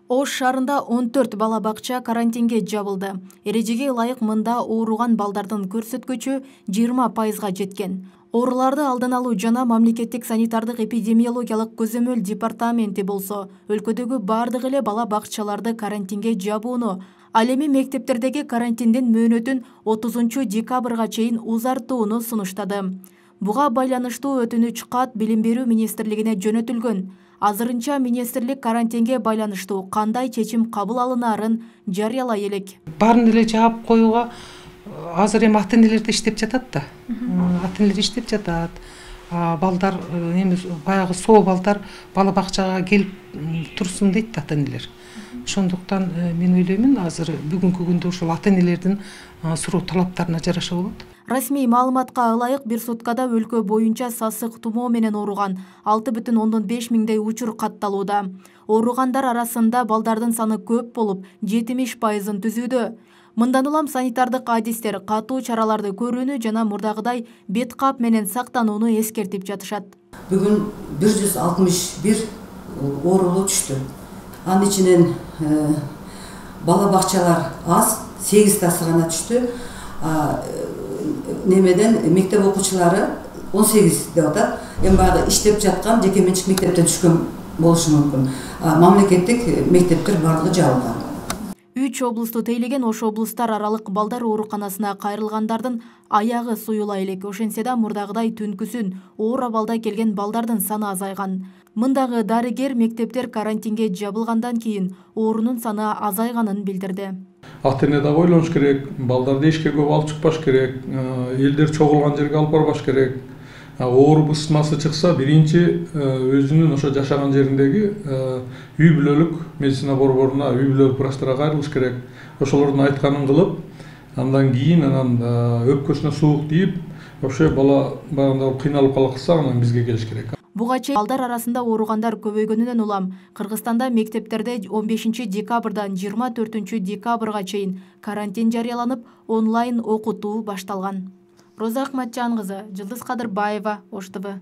Ош шаарында 14 бала бакча карантинге жабылды. Эрежеге ылайык мында ооруган балдардын көрсөткүчү 20%га жеткен. Ооруларды алдын алуу жана мамлекеттик санитардык эпидемиологиялык көзөмөл департаменти болсо, өлкөдөгү бардык эле бала бакчаларды карантинге жабууну, ал эми мектептердеги карантиндин мөөнөтүн 30 декабрга чейин узартууну сунуштады. Буга байланыштуу өтүнүч кат Билим берүү министрлигине жөнөтүлгөн. Азырынча министрлик карантинге байланыштуу кандай чечим кабыл алынаарын жарыялай элек. Барын эле жаап коюуга азыр эми ата-энелер да иштеп жатат да. Ата-энелер иштеп жатат. Балдар эми баягы соо балдар бала бакчага келип турсун дейт ата-энелер. Ошондуктан мен ойлоймун, азыр бүгүнкү күндө ушул ата-энелердин суроо талаптарына жараша болот. Расмий маалыматка ылайык бир суткада өлкө боюнча сасык тумоо менен ооруган 6,5 миңдей учур катталууда. Ооругандар арасында балдардын саны көп болуп, 70%-ын түзүүдө. Мындан улам санитардык адистер катуу чараларды көрүүнү жана мурдагыдай бет кап менен сактанууну эскертип жатышат. Бүгүн 161 оорулуу түштү. Анын ичинен бала бакчалар аз, 8 гана түштү. Немеден мектеп окуучулары 18 деп атат. Эми баягы иштеп жаткан жеке менчик мектептен түшкөн болушу мүмкүн. Мамлекеттик мектептер бардыгы жабылган. 3 облусту тейлеген Ош облустар аралык балдар ооруканасына кайрылгандардын аягы суюла элек. Ошентсе да мурдагыдай түнкүсүн оор абалда келген балдардын саны азайган. Мындагы дарыгер мектептер карантинге жабылгандан кийин оорунун саны азайганын билдирди. Ата-эне да ойлонуш керек, балдарды эшикке көп алып чыкпаш керек, элдер чогулган жерге алып барбаш керек. Оору ысытмасы чыкса, биринчи өзүнүн ошо жашаган жериндеги үй бүлөлүк медицина борборуна, үй бүлөлүк врачтарга кайрылыш керек. Ошолордун айтканын кылып, андан кийин өпкөсүнө суук тийип, вообще бала баягындай кыйналып калса, анан бизге келиш керек. Буга чейин балдар арасында ооругандар көбөйгөнүнөн улам Кыргызстанда мектептерде 15 декабрдан 24 декабрга чейин карантин жарыяланып, онлайн окутуу башталган. Роза Ахматжан кызы, Жылдыз Кадырбаева, Ош ТВ.